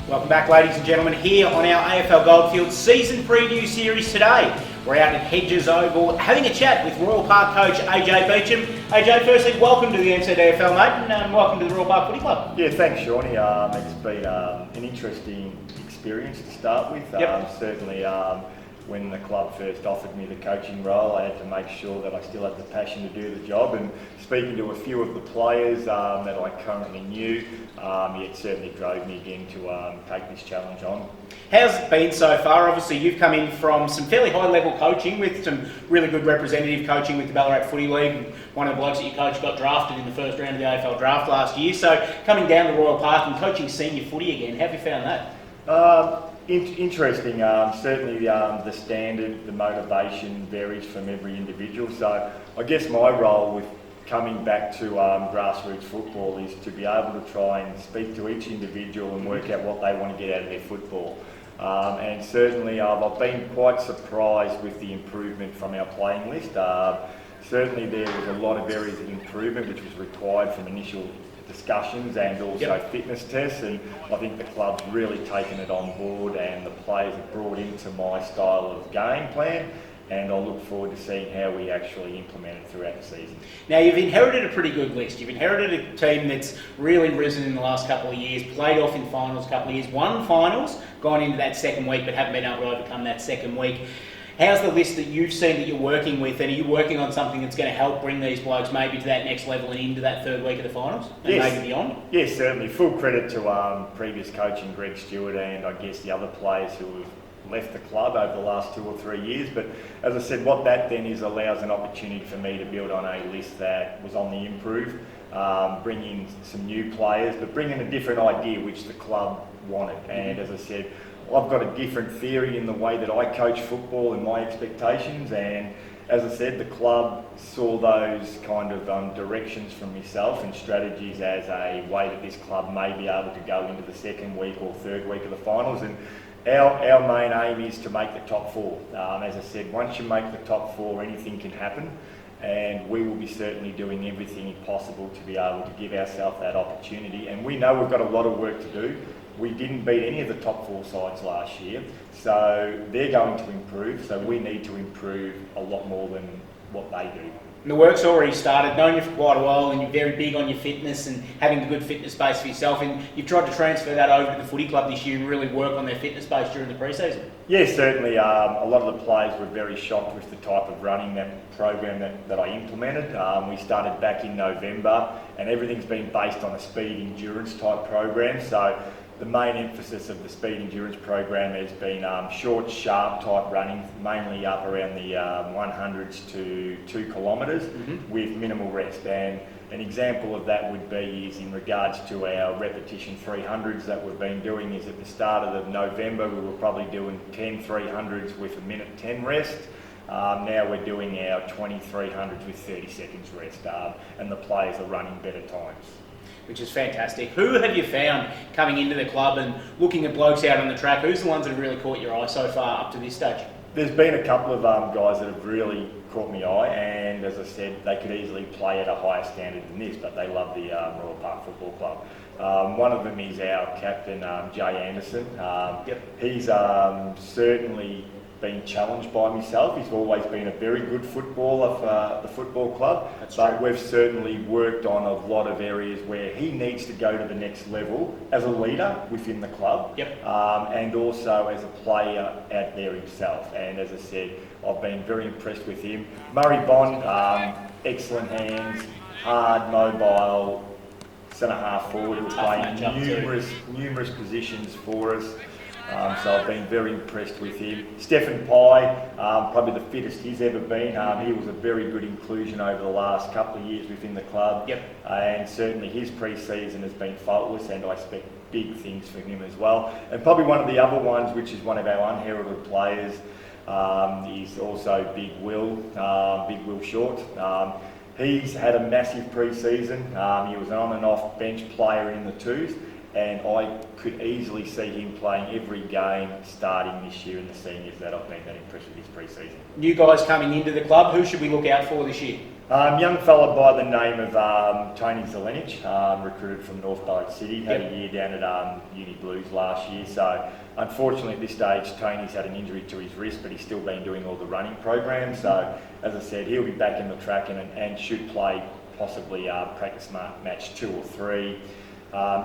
Welcome back, ladies and gentlemen, here on our AFL Goldfields Season Preview series today. We're out at Hedges Oval having a chat with Royal Park coach AJ Beacham. AJ, firstly, welcome to the NCDFL, mate, and welcome to the Royal Park Footy Club. Yeah, thanks, Shaun. It's been an interesting experience to start with. Certainly, when the club first offered me the coaching role, I had to make sure that I still had the passion to do the job. And speaking to a few of the players that I currently knew, it certainly drove me again to take this challenge on. How's it been so far? Obviously, you've come in from some fairly high-level coaching with some really good representative coaching with the Ballarat Footy League. One of the blokes that you coached got drafted in the first round of the AFL draft last year. So coming down to Royal Park and coaching senior footy again, how have you found that? Interesting. Certainly the standard, the motivation varies from every individual. So I guess my role with coming back to grassroots football is to be able to try and speak to each individual and work out what they want to get out of their football. And certainly I've been quite surprised with the improvement from our playing list. Certainly there was a lot of areas of improvement which was required from initial discussions and also fitness tests, and I think the club's really taken it on board and the players have brought into my style of game plan, and I look forward to seeing how we actually implement it throughout the season. Now, you've inherited a pretty good list. You've inherited a team that's really risen in the last couple of years, played off in finals a couple of years, won finals, gone into that second week but haven't been able to overcome that second week. How's the list that you've seen that you're working with, and are you working on something that's going to help bring these blokes maybe to that next level and into that third week of the finals and maybe beyond? Yes, certainly. Full credit to previous coaching Greg Stewart and I guess the other players who have left the club over the last 2 or 3 years. But as I said, what that then is allows an opportunity for me to build on a list that was on the improve, bring in some new players, but bring in a different idea which the club wanted. And as I said, I've got a different theory in the way that I coach football and my expectations, and as I said, the club saw those kind of directions from myself and strategies as a way that this club may be able to go into the second week or third week of the finals. And our main aim is to make the top four. As I said, once you make the top four, anything can happen, and we will be certainly doing everything possible to be able to give ourselves that opportunity. And we know we've got a lot of work to do. We didn't beat any of the top four sides last year, so they're going to improve, so we need to improve a lot more than what they do. And the work's already started, known you for quite a while, and you're very big on your fitness and having a good fitness base for yourself, and you've tried to transfer that over to the footy club this year and really work on their fitness base during the pre-season. Yes, certainly. A lot of the players were very shocked with the type of running that program that I implemented. We started back in November, and everything's been based on a speed endurance type program. So the main emphasis of the speed endurance program has been short, sharp type running, mainly up around the 100s to 2 kilometres with minimal rest. And an example of that would be is in regards to our repetition 300s that we've been doing. Is at the start of November we were probably doing 10 300s with a minute 10 rest. Now we're doing our 20 300s with 30 seconds rest, and the players are running better times. Which is fantastic. Who have you found coming into the club and looking at blokes out on the track? Who's the ones that have really caught your eye so far up to this stage? There's been a couple of guys that have really caught my eye, and as I said, they could easily play at a higher standard than this, but they love the Royal Park Football Club. One of them is our captain, Jay Anderson. He's certainly been challenged by myself. He's always been a very good footballer for the football club. But we've certainly worked on a lot of areas where he needs to go to the next level as a leader within the club, and also as a player out there himself. And as I said, I've been very impressed with him. Murray Bond, excellent hands, hard, mobile, centre-half forward who playing numerous positions for us. So I've been very impressed with him. Stephen Pye, probably the fittest he's ever been. He was a very good inclusion over the last couple of years within the club. And certainly his pre-season has been faultless, and I expect big things from him as well. And probably one of the other ones, which is one of our unheralded players, is also Big Will Short. He's had a massive pre-season. He was an on and off bench player in the twos, and I could easily see him playing every game starting this year in the seniors. That I've been that impressed with his pre-season. New guys coming into the club, who should we look out for this year? Young fella by the name of Tony Zelenic, recruited from North Boat City, had a year down at Uni Blues last year. So unfortunately at this stage Tony's had an injury to his wrist, but he's still been doing all the running programs. So as I said, he'll be back in the track and should play possibly practice match 2 or 3.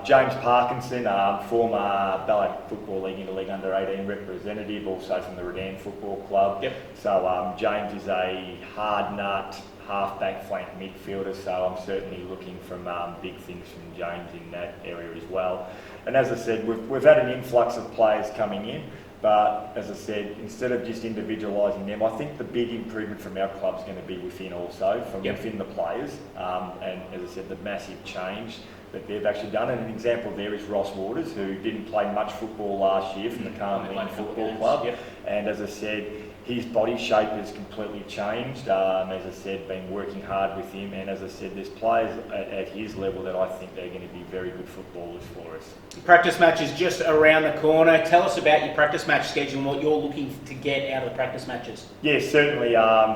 James Parkinson, former Ballarat Football League Interleague Under 18 representative, also from the Redan Football Club. So James is a hard nut, half-back flank midfielder, so I'm certainly looking from big things from James in that area as well. And as I said, we've had an influx of players coming in, but as I said, instead of just individualising them, I think the big improvement from our club is going to be within also, from within the players. And as I said, the massive change that they've actually done. And an example there is Ross Waters, who didn't play much football last year from the Carmelite Football Club. And as I said, his body shape has completely changed. As I said, been working hard with him, and as I said, there's players at his level that I think they're going to be very good footballers for us. Practice match is just around the corner. Tell us about your practice match schedule and what you're looking to get out of the practice matches. Yeah, certainly.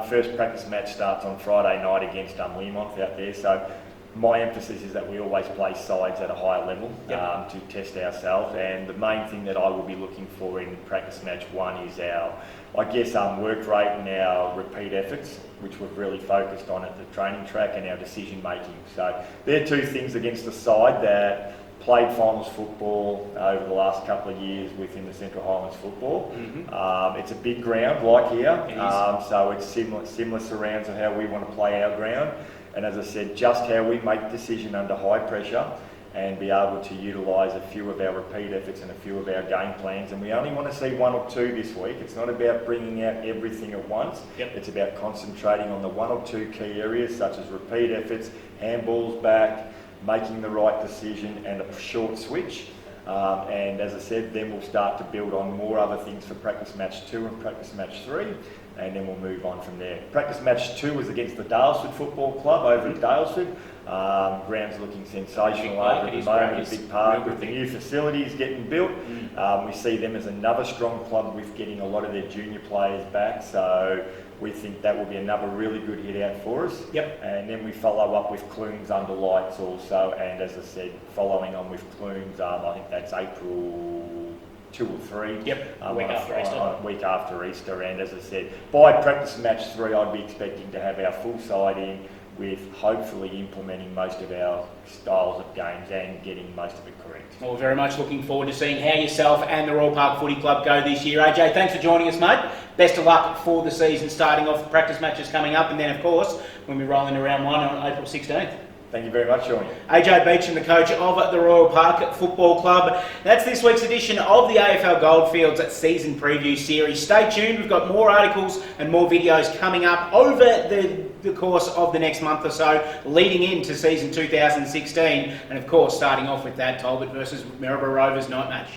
First practice match starts on Friday night against Learmonth out there. So my emphasis is that we always play sides at a higher level to test ourselves, and the main thing that I will be looking for in practice match 1 is our work rate and our repeat efforts, which we've really focused on at the training track, and our decision making. So they're 2 things against the side that played finals football over the last couple of years within the Central Highlands football. It's a big ground like here, so it's similar surrounds of how we want to play our ground. And as I said, just how we make decision under high pressure and be able to utilise a few of our repeat efforts and a few of our game plans. And we only want to see 1 or 2 this week. It's not about bringing out everything at once. It's about concentrating on the 1 or 2 key areas, such as repeat efforts, handballs back, making the right decision, and a short switch. And as I said, then we'll start to build on more other things for practice match 2 and practice match 3. And then we'll move on from there. Practice match 2 was against the Dalesford Football Club over at Dalesford. Ground's looking sensational over at the moment, a big park with the new facilities getting built. We see them as another strong club with getting a lot of their junior players back, so we think that will be another really good hit out for us. And then we follow up with Clunes under lights also, and as I said, following on with Clunes, I think that's April 2 or 3. Week after Easter. And as I said, by practice match 3, I'd be expecting to have our full side in, with hopefully implementing most of our styles of games and getting most of it correct. Well, we're very much looking forward to seeing how yourself and the Royal Park Footy Club go this year. AJ, thanks for joining us, mate. Best of luck for the season, starting off the practice matches coming up, and then, of course, when we roll into round 1 on April 16th. Thank you very much, Shaun. AJ Beacham, the coach of the Royal Park Football Club. That's this week's edition of the AFL Goldfields Season Preview series. Stay tuned, we've got more articles and more videos coming up over the course of the next month or so, leading into season 2016, and of course starting off with that Talbot versus Maryborough Rovers night match.